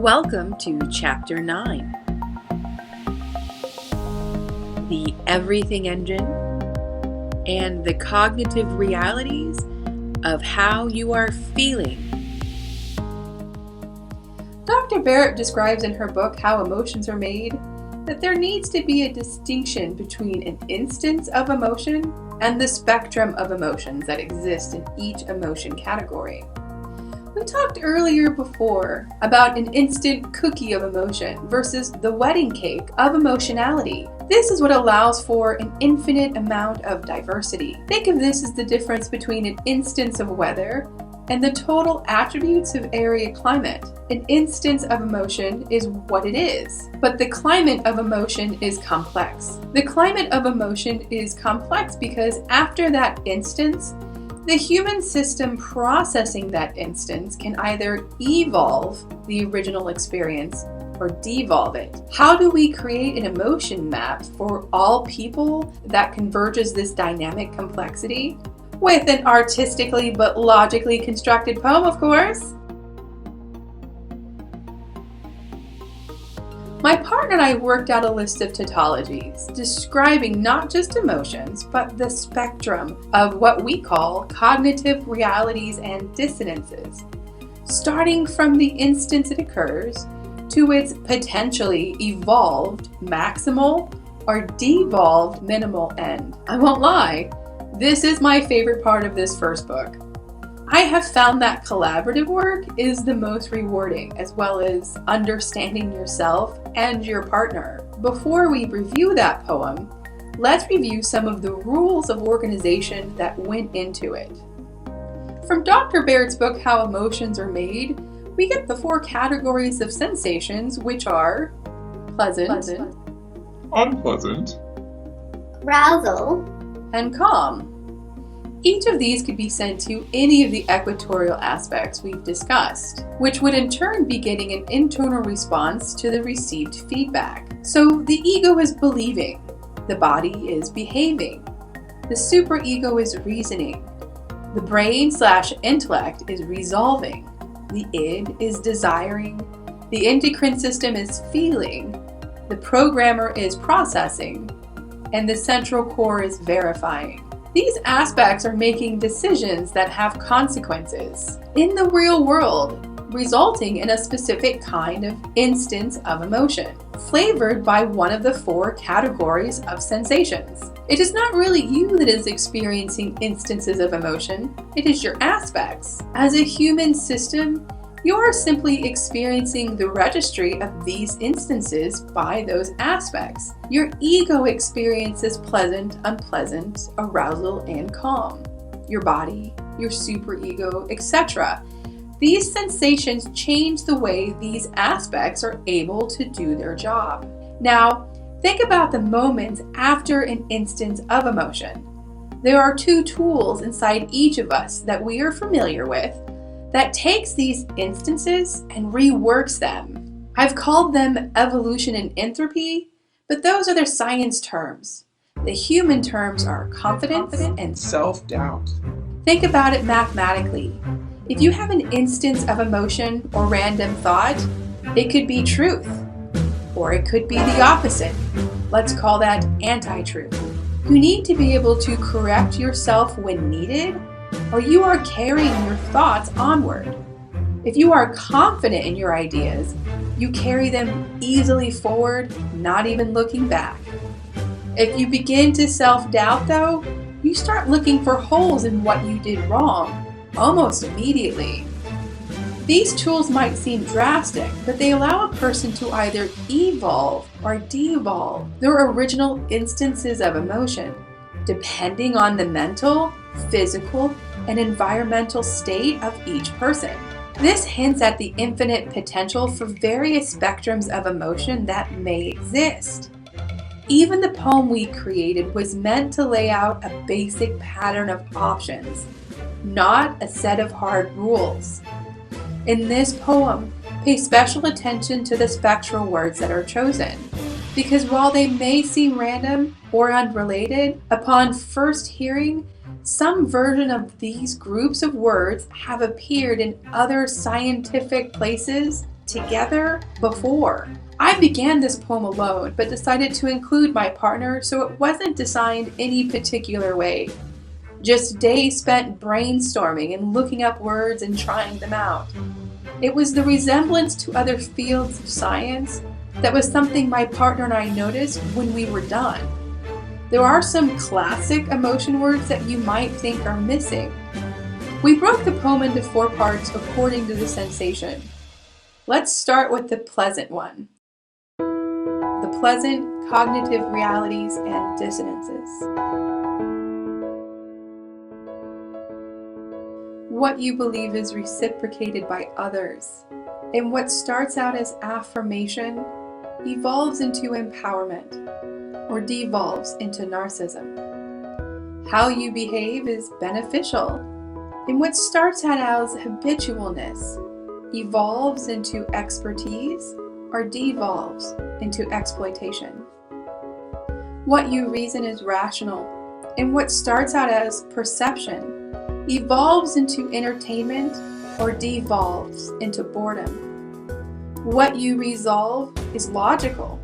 Welcome to Chapter 9, the Everything Engine and the Cognitive Realities of How You Are Feeling. Dr. Barrett describes in her book How Emotions Are Made that there needs to be a distinction between an instance of emotion and the spectrum of emotions that exist in each emotion category. We talked earlier before about an instant cookie of emotion versus the wedding cake of emotionality. This is what allows for an infinite amount of diversity. Think of this as the difference between an instance of weather and the total attributes of area climate. An instance of emotion is what it is, but the climate of emotion is complex. The climate of emotion is complex because after that instance, the human system processing that instance can either evolve the original experience or devolve it. How do we create an emotion map for all people that converges this dynamic complexity? With an artistically but logically constructed poem, of course. My partner and I worked out a list of tautologies describing not just emotions, but the spectrum of what we call cognitive realities and dissonances, starting from the instance it occurs to its potentially evolved maximal or devolved minimal end. I won't lie, this is my favorite part of this first book. I have found that collaborative work is the most rewarding, as well as understanding yourself and your partner. Before we review that poem, let's review some of the rules of organization that went into it. From Dr. Barrett's book, How Emotions Are Made, we get the 4 categories of sensations, which are pleasant, unpleasant, arousal, and calm. Each of these could be sent to any of the equatorial aspects we've discussed, which would in turn be getting an internal response to the received feedback. So the ego is believing, the body is behaving, the superego is reasoning, the brain/intellect is resolving, the id is desiring, the endocrine system is feeling, the programmer is processing, and the central core is verifying. These aspects are making decisions that have consequences in the real world, resulting in a specific kind of instance of emotion, flavored by one of the 4 categories of sensations. It is not really you that is experiencing instances of emotion, it is your aspects. As a human system, you are simply experiencing the registry of these instances by those aspects. Your ego experiences pleasant, unpleasant, arousal, and calm. Your body, your superego, etc. These sensations change the way these aspects are able to do their job. Now, think about the moments after an instance of emotion. There are 2 tools inside each of us that we are familiar with that takes these instances and reworks them. I've called them evolution and entropy, but those are their science terms. The human terms are confidence and self-doubt. Think about it mathematically. If you have an instance of emotion or random thought, it could be truth, or it could be the opposite. Let's call that anti-truth. You need to be able to correct yourself when needed, or you are carrying your thoughts onward. If you are confident in your ideas, you carry them easily forward, not even looking back. If you begin to self-doubt though, you start looking for holes in what you did wrong, almost immediately. These tools might seem drastic, but they allow a person to either evolve or devolve their original instances of emotion, depending on the mental, physical, and environmental state of each person. This hints at the infinite potential for various spectrums of emotion that may exist. Even the poem we created was meant to lay out a basic pattern of options, not a set of hard rules. In this poem, pay special attention to the spectral words that are chosen, because while they may seem random or unrelated, upon first hearing, some version of these groups of words have appeared in other scientific places together before. I began this poem alone, but decided to include my partner so it wasn't designed any particular way. Just days spent brainstorming and looking up words and trying them out. It was the resemblance to other fields of science that was something my partner and I noticed when we were done. There are some classic emotion words that you might think are missing. We broke the poem into 4 parts according to the sensation. Let's start with the pleasant one. The pleasant cognitive realities and dissonances. What you believe is reciprocated by others, and what starts out as affirmation evolves into empowerment or devolves into narcissism. How you behave is beneficial, and what starts out as habitualness evolves into expertise or devolves into exploitation. What you reason is rational, and what starts out as perception evolves into entertainment or devolves into boredom. What you resolve is logical,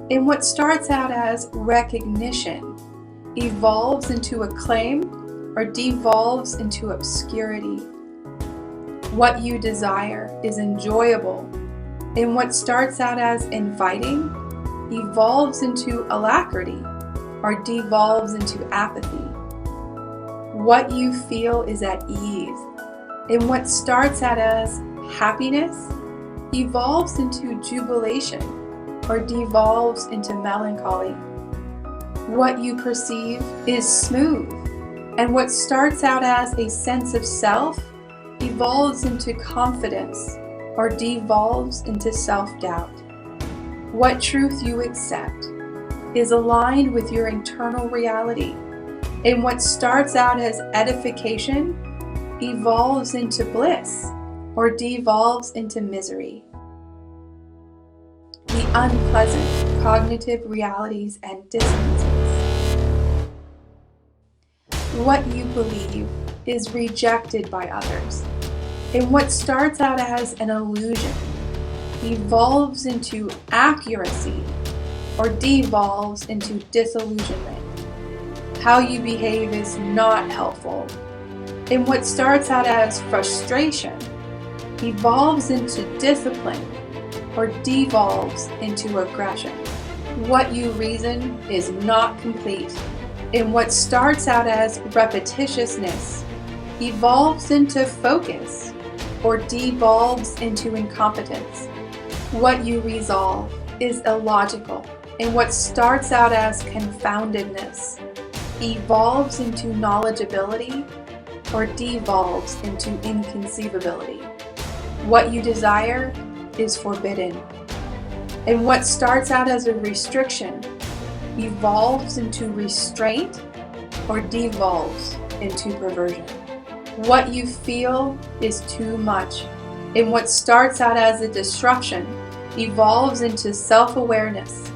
and what starts out as recognition evolves into acclaim or devolves into obscurity. What you desire is enjoyable, and what starts out as inviting evolves into alacrity or devolves into apathy. What you feel is at ease, and what starts out as happiness evolves into jubilation or devolves into melancholy. What you perceive is smooth, and what starts out as a sense of self evolves into confidence or devolves into self-doubt. What truth you accept is aligned with your internal reality, and what starts out as edification evolves into bliss or devolves into misery. The unpleasant cognitive realities and dissonances. What you believe is rejected by others, and what starts out as an illusion evolves into accuracy or devolves into disillusionment. How you behave is not helpful, and what starts out as frustration evolves into discipline or devolves into aggression. What you reason is not complete, and what starts out as repetitiousness evolves into focus or devolves into incompetence. What you resolve is illogical, and what starts out as confoundedness evolves into knowledgeability or devolves into inconceivability. What you desire is forbidden, and what starts out as a restriction evolves into restraint or devolves into perversion. What you feel is too much, and what starts out as a disruption evolves into self-awareness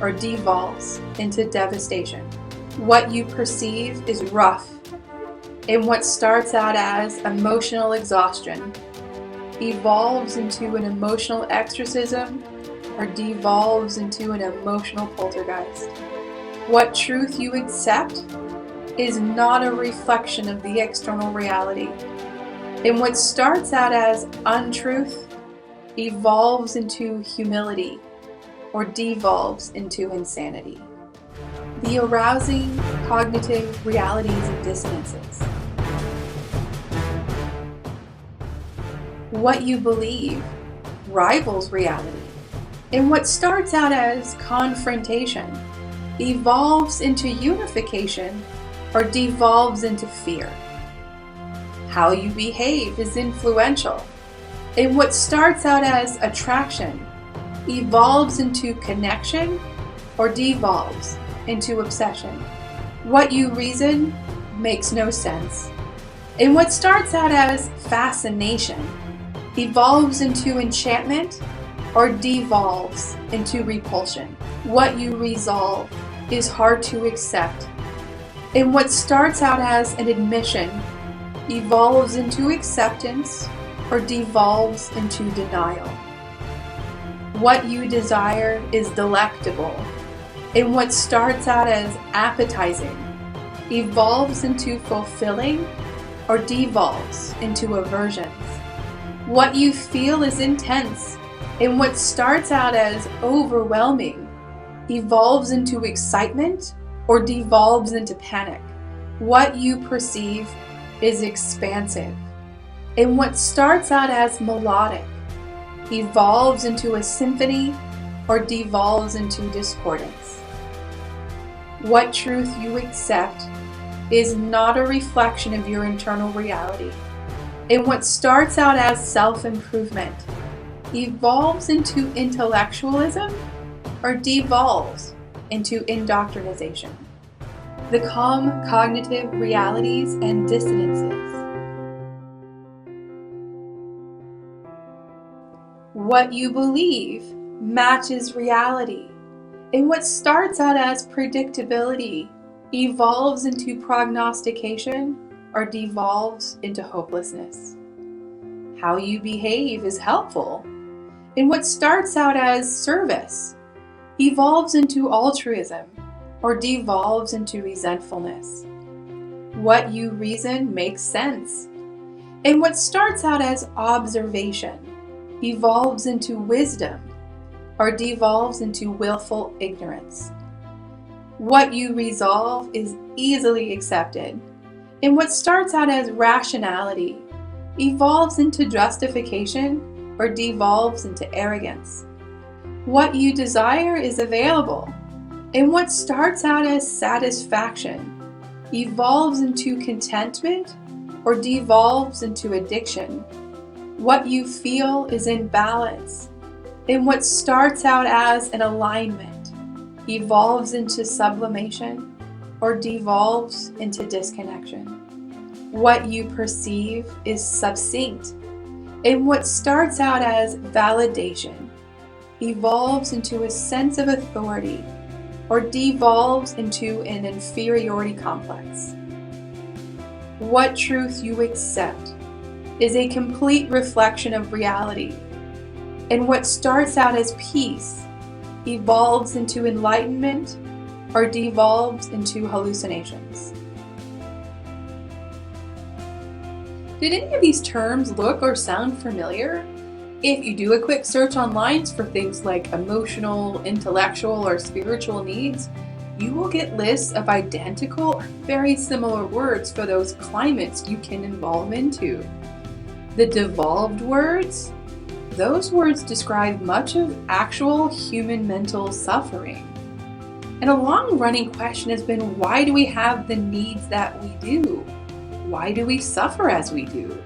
or devolves into devastation. What you perceive is rough, and what starts out as emotional exhaustion evolves into an emotional exorcism or devolves into an emotional poltergeist. What truth you accept is not a reflection of the external reality, and what starts out as untruth evolves into humility or devolves into insanity. The arousing cognitive realities and dissonances. What you believe rivals reality, and what starts out as confrontation evolves into unification or devolves into fear. How you behave is influential, and what starts out as attraction evolves into connection or devolves into obsession. What you reason makes no sense, and what starts out as fascination evolves into enchantment or devolves into repulsion. What you resolve is hard to accept, and what starts out as an admission evolves into acceptance or devolves into denial. What you desire is delectable, and what starts out as appetizing evolves into fulfilling or devolves into aversions. What you feel is intense, and what starts out as overwhelming evolves into excitement or devolves into panic. What you perceive is expansive, and what starts out as melodic evolves into a symphony or devolves into discordance. What truth you accept is not a reflection of your internal reality, and what starts out as self-improvement evolves into intellectualism or devolves into indoctrination. The calm cognitive realities and dissonances. What you believe matches reality, and what starts out as predictability evolves into prognostication or devolves into hopelessness. How you behave is helpful, and what starts out as service evolves into altruism or devolves into resentfulness. What you reason makes sense, and what starts out as observation evolves into wisdom or devolves into willful ignorance. What you resolve is easily accepted, and what starts out as rationality evolves into justification or devolves into arrogance. What you desire is available, and what starts out as satisfaction evolves into contentment or devolves into addiction. What you feel is in balance, and what starts out as an alignment evolves into sublimation or devolves into disconnection. What you perceive is succinct, and what starts out as validation evolves into a sense of authority or devolves into an inferiority complex. What truth you accept is a complete reflection of reality, and what starts out as peace evolves into enlightenment or devolves into hallucinations. Did any of these terms look or sound familiar? If you do a quick search online for things like emotional, intellectual, or spiritual needs, you will get lists of identical or very similar words for those climates you can evolve into. The devolved words, those words describe much of actual human mental suffering. And a long-running question has been, why do we have the needs that we do? Why do we suffer as we do?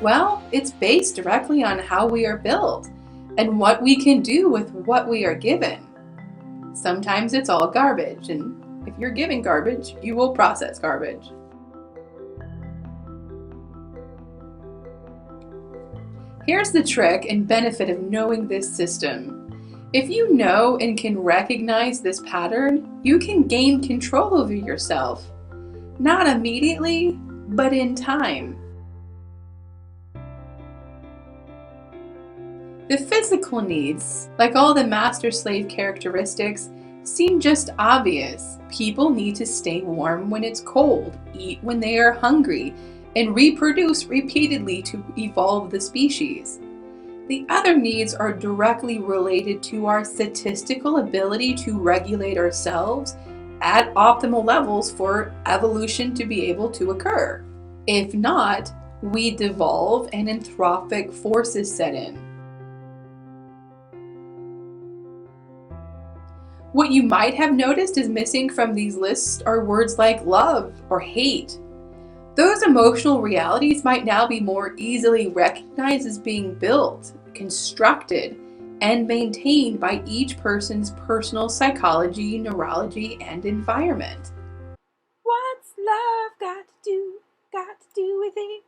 Well, it's based directly on how we are built and what we can do with what we are given. Sometimes it's all garbage, and if you're given garbage, you will process garbage. Here's the trick and benefit of knowing this system. If you know and can recognize this pattern, you can gain control over yourself. Not immediately, but in time. The physical needs, like all the master-slave characteristics, seem just obvious. People need to stay warm when it's cold, eat when they are hungry, and reproduce repeatedly to evolve the species. The other needs are directly related to our statistical ability to regulate ourselves at optimal levels for evolution to be able to occur. If not, we devolve and anthropic forces set in. What you might have noticed is missing from these lists are words like love or hate. Those emotional realities might now be more easily recognized as being built, constructed, and maintained by each person's personal psychology, neurology, and environment. What's love got to do with it?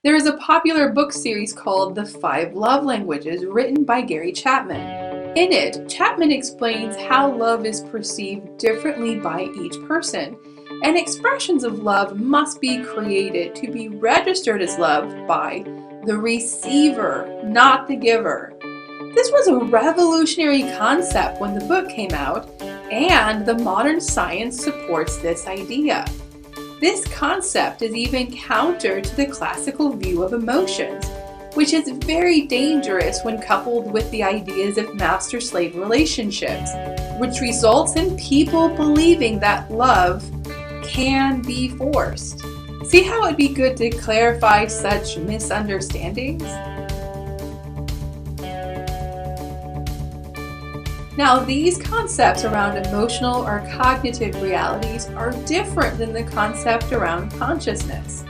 There is a popular book series called The 5 Love Languages, written by Gary Chapman. In it, Chapman explains how love is perceived differently by each person, and expressions of love must be created to be registered as love by the receiver, not the giver. This was a revolutionary concept when the book came out, and the modern science supports this idea. This concept is even counter to the classical view of emotions, which is very dangerous when coupled with the ideas of master-slave relationships, which results in people believing that love can be forced. See how it'd be good to clarify such misunderstandings? Now, these concepts around emotional or cognitive realities are different than the concept around consciousness.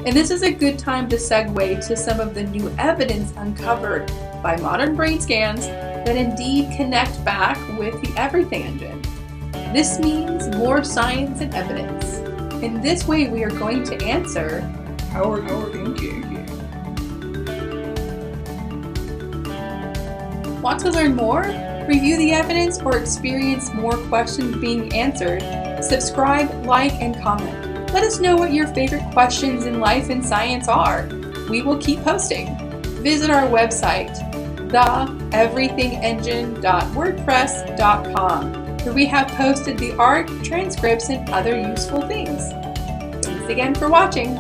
And this is a good time to segue to some of the new evidence uncovered by modern brain scans that indeed connect back with the everything engine. This means more science and evidence. In this way, we are going to answer, How are you thinking? want to learn more? Review the evidence or experience more questions being answered? Subscribe, like, and comment. Let us know what your favorite questions in life and science are. We will keep posting. Visit our website, theeverythingengine.wordpress.com, where we have posted the art, transcripts, and other useful things. Thanks again for watching.